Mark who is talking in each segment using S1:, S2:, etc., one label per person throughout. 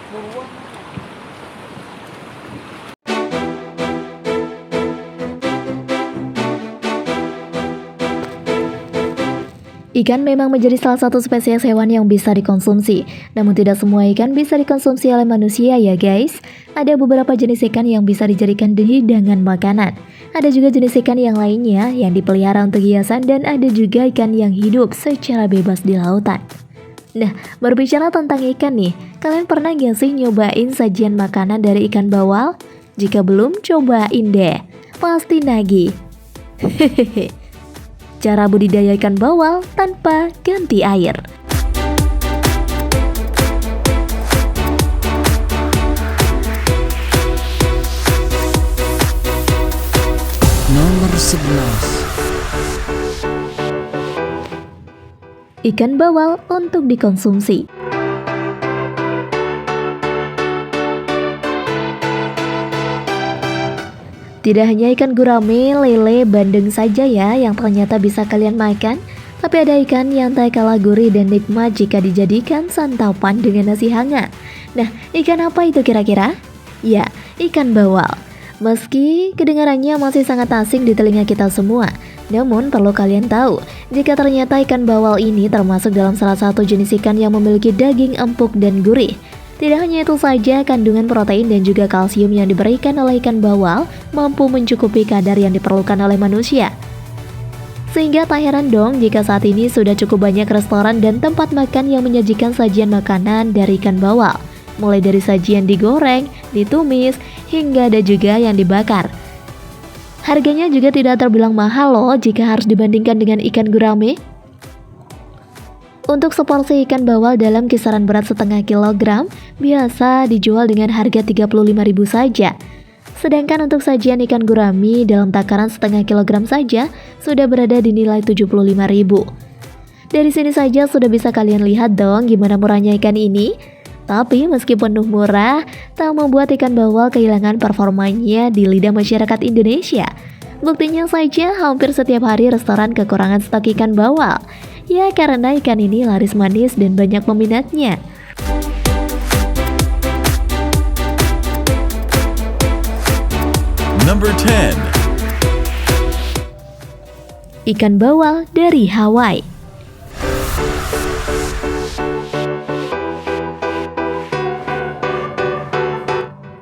S1: Ikan memang menjadi salah satu spesies hewan yang bisa dikonsumsi. Namun tidak semua ikan bisa dikonsumsi oleh manusia ya guys. Ada beberapa jenis ikan yang bisa dijadikan hidangan makanan. Ada juga jenis ikan yang lainnya yang dipelihara untuk hiasan dan ada juga ikan yang hidup secara bebas di lautan. Nah, berbicara tentang ikan nih, kalian pernah gak sih nyobain sajian makanan dari ikan bawal? Jika belum, cobain deh. Pasti nagih. Hehehe. Cara budidaya ikan bawal tanpa ganti air.
S2: Nomor 11.
S1: Ikan bawal untuk dikonsumsi. Tidak hanya ikan gurame, lele, bandeng saja ya yang ternyata bisa kalian makan, tapi ada ikan yang tak kalah gurih dan nikmat jika dijadikan santapan dengan nasi hangat. Nah, ikan apa itu kira-kira? Ya, ikan bawal. Meski kedengarannya masih sangat asing di telinga kita semua, namun perlu kalian tahu, jika ternyata ikan bawal ini termasuk dalam salah satu jenis ikan yang memiliki daging empuk dan gurih. Tidak hanya itu saja, kandungan protein dan juga kalsium yang diberikan oleh ikan bawal mampu mencukupi kadar yang diperlukan oleh manusia. Sehingga tak heran dong jika saat ini sudah cukup banyak restoran dan tempat makan yang menyajikan sajian makanan dari ikan bawal. Mulai dari sajian digoreng, ditumis, hingga ada juga yang dibakar. Harganya juga tidak terbilang mahal loh jika harus dibandingkan dengan ikan gurame. Untuk seporsi ikan bawal dalam kisaran berat setengah kilogram, biasa dijual dengan harga 35.000 saja. Sedangkan untuk sajian ikan gurami dalam takaran setengah kilogram saja, sudah berada di nilai 75.000. Dari sini saja sudah bisa kalian lihat dong gimana murahnya ikan ini. Tapi meskipun murah, tak membuat ikan bawal kehilangan performanya di lidah masyarakat Indonesia. Buktinya saja hampir setiap hari restoran kekurangan stok ikan bawal. Ya karena ikan ini laris manis dan banyak peminatnya.
S3: Number 10.
S1: Ikan bawal dari Hawaii.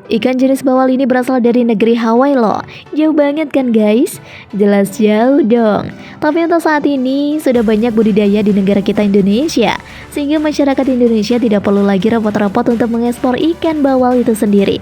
S1: Ikan jenis bawal ini berasal dari negeri Hawaii loh. Jauh banget kan guys? Jelas jauh dong. Tapi untuk saat ini sudah banyak budidaya di negara kita Indonesia, sehingga masyarakat Indonesia tidak perlu lagi repot-repot untuk mengekspor ikan bawal itu sendiri.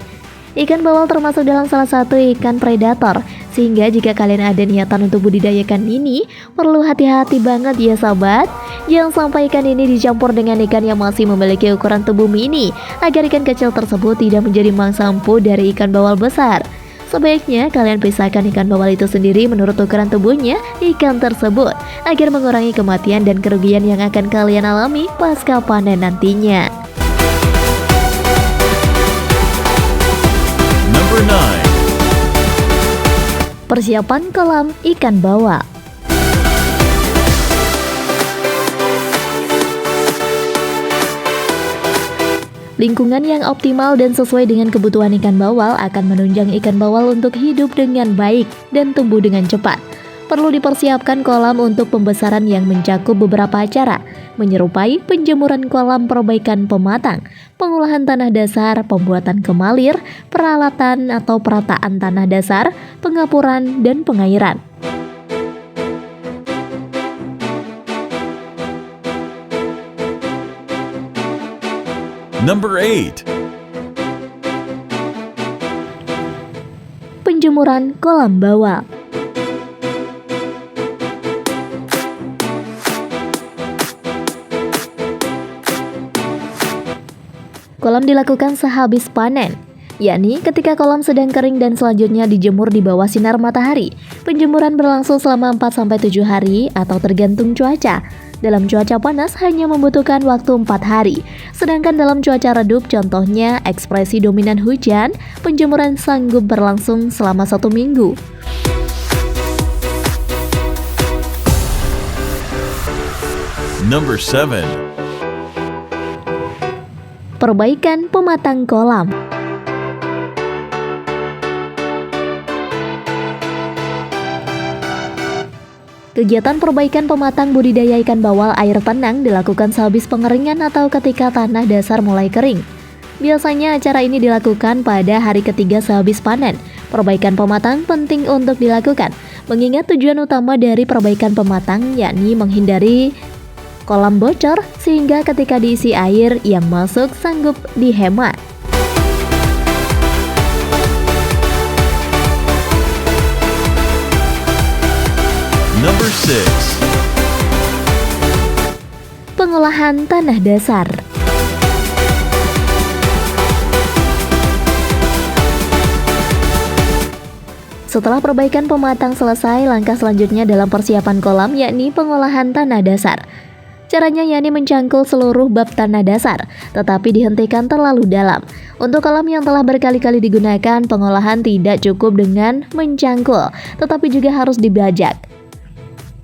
S1: Ikan bawal termasuk dalam salah satu ikan predator, sehingga jika kalian ada niatan untuk budidayakan ini, perlu hati-hati banget ya sahabat. Jangan sampai ikan ini dicampur dengan ikan yang masih memiliki ukuran tubuh mini, agar ikan kecil tersebut tidak menjadi mangsa empuk dari ikan bawal besar. Sebaiknya kalian pisahkan ikan bawal itu sendiri menurut ukuran tubuhnya ikan tersebut, agar mengurangi kematian dan kerugian yang akan kalian alami pasca panen nantinya.
S3: Number 9.
S1: Persiapan kolam ikan bawal. Lingkungan yang optimal dan sesuai dengan kebutuhan ikan bawal akan menunjang ikan bawal untuk hidup dengan baik dan tumbuh dengan cepat. Perlu dipersiapkan kolam untuk pembesaran yang mencakup beberapa cara, menyerupai penjemuran kolam, perbaikan pematang, pengolahan tanah dasar, pembuatan kemalir, peralatan atau perataan tanah dasar, pengapuran, dan pengairan.
S3: Number 8.
S1: Penjemuran kolam bawal. Kolam dilakukan sehabis panen, yakni ketika kolam sedang kering dan selanjutnya dijemur di bawah sinar matahari. Penjemuran berlangsung selama 4-7 hari atau tergantung cuaca. Dalam cuaca panas hanya membutuhkan waktu 4 hari. Sedangkan dalam cuaca redup, contohnya ekspresi dominan hujan, penjemuran sanggup berlangsung selama 1 minggu.
S3: Number 7.
S1: Perbaikan pematang kolam. Kegiatan perbaikan pematang budidaya ikan bawal air tenang dilakukan sehabis pengeringan atau ketika tanah dasar mulai kering. Biasanya acara ini dilakukan pada hari ketiga sehabis panen. Perbaikan pematang penting untuk dilakukan, mengingat tujuan utama dari perbaikan pematang yakni menghindari kolam bocor sehingga ketika diisi air yang masuk sanggup dihemat.
S3: Number 6.
S1: Pengolahan tanah dasar. Setelah perbaikan pematang selesai, langkah selanjutnya dalam persiapan kolam yakni pengolahan tanah dasar. Caranya yakni mencangkul seluruh bab tanah dasar, tetapi dihentikan terlalu dalam. Untuk kolam yang telah berkali-kali digunakan, pengolahan tidak cukup dengan mencangkul, tetapi juga harus dibajak.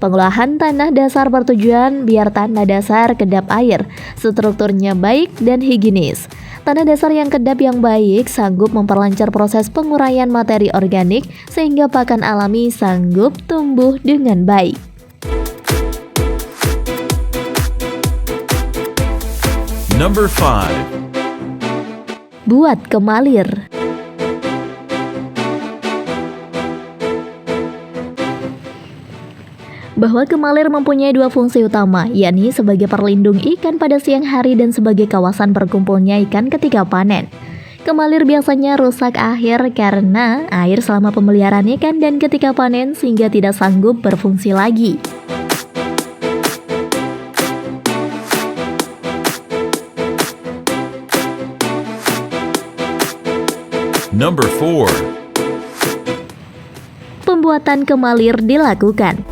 S1: Pengolahan tanah dasar bertujuan biar tanah dasar kedap air, strukturnya baik dan higienis. Tanah dasar yang kedap yang baik sanggup memperlancar proses penguraian materi organik sehingga pakan alami sanggup tumbuh dengan baik.
S3: Number 5.
S1: Buat kemalir. Bahwa kemalir mempunyai dua fungsi utama, yakni sebagai perlindung ikan pada siang hari dan sebagai kawasan berkumpulnya ikan ketika panen. Kemalir biasanya rusak akhir karena air selama pemeliharaan ikan dan ketika panen sehingga tidak sanggup berfungsi lagi.
S3: Number 4.
S1: Pembuatan kemalir dilakukan.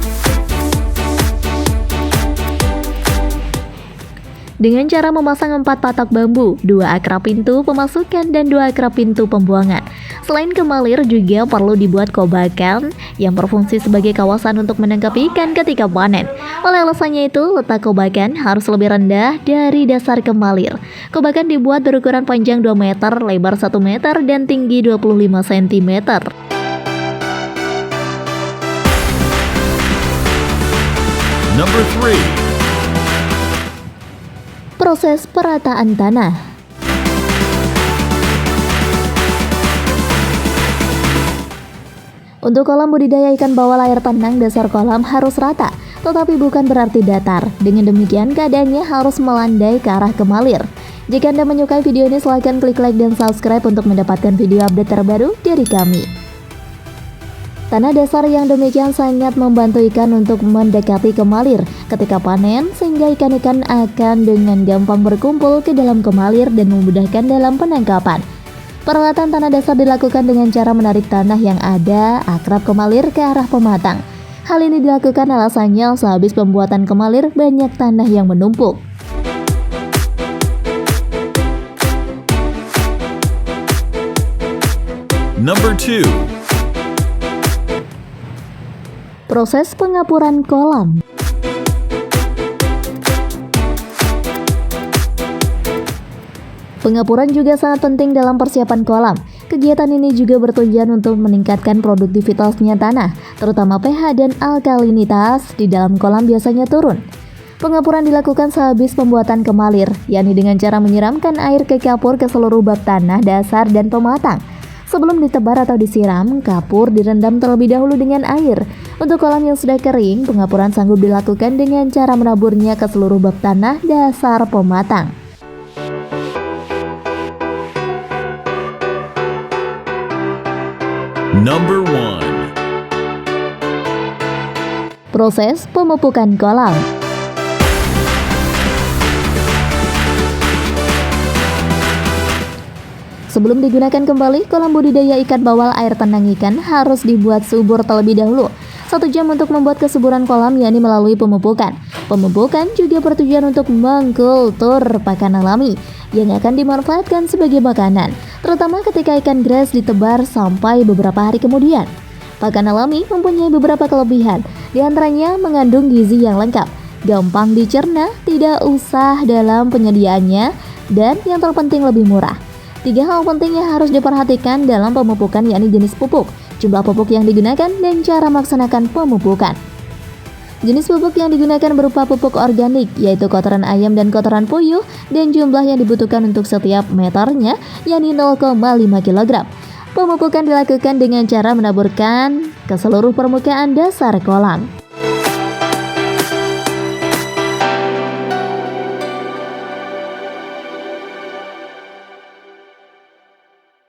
S1: Dengan cara memasang 4 patok bambu, 2 akrab pintu pemasukan dan 2 akrab pintu pembuangan. Selain kemalir juga perlu dibuat kobakan yang berfungsi sebagai kawasan untuk menangkap ikan ketika panen. Oleh alasannya itu, letak kobakan harus lebih rendah dari dasar kemalir. Kobakan dibuat berukuran panjang 2 meter, lebar 1 meter, dan tinggi 25 cm.
S3: Number 3.
S1: Proses perataan tanah. Untuk kolam budidaya ikan bawal air tenang, dasar kolam harus rata, tetapi bukan berarti datar. Dengan demikian, keadaannya harus melandai ke arah kemalir. Jika Anda menyukai video ini, silahkan klik like dan subscribe untuk mendapatkan video update terbaru dari kami. Tanah dasar yang demikian sangat membantu ikan untuk mendekati kemalir ketika panen, sehingga ikan-ikan akan dengan gampang berkumpul ke dalam kemalir dan memudahkan dalam penangkapan. Peralatan tanah dasar dilakukan dengan cara menarik tanah yang ada akrab kemalir ke arah pematang. Hal ini dilakukan alasannya sehabis pembuatan kemalir banyak tanah yang menumpuk.
S3: Number 2.
S1: Proses pengapuran kolam. Pengapuran juga sangat penting dalam persiapan kolam. Kegiatan ini juga bertujuan untuk meningkatkan produktivitasnya tanah, terutama pH dan alkalinitas di dalam kolam biasanya turun. Pengapuran dilakukan sehabis pembuatan kemalir, yakni dengan cara menyiramkan air ke kapur ke seluruh bab tanah dasar dan pematang. Sebelum ditebar atau disiram, kapur direndam terlebih dahulu dengan air. Untuk kolam yang sudah kering, pengapuran sanggup dilakukan dengan cara menaburnya ke seluruh bab tanah dasar pematang.
S3: Number 1.
S1: Proses pemupukan kolam. Sebelum digunakan kembali, kolam budidaya ikan bawal air tenang ikan harus dibuat subur terlebih dahulu. 1 jam untuk membuat kesuburan kolam, yakni melalui pemupukan. Pemupukan juga bertujuan untuk mengkultur pakan alami yang akan dimanfaatkan sebagai makanan, terutama ketika ikan gras ditebar sampai beberapa hari kemudian. Pakan alami mempunyai beberapa kelebihan, di antaranya mengandung gizi yang lengkap. gampang dicerna, tidak usah dalam penyediaannya, dan yang terpenting lebih murah. 3 hal penting yang harus diperhatikan dalam pemupukan yakni jenis pupuk, jumlah pupuk yang digunakan, dan cara melaksanakan pemupukan. Jenis pupuk yang digunakan berupa pupuk organik, yaitu kotoran ayam dan kotoran puyuh, dan jumlah yang dibutuhkan untuk setiap meternya, yakni 0,5 kg. Pemupukan dilakukan dengan cara menaburkan ke seluruh permukaan dasar kolam.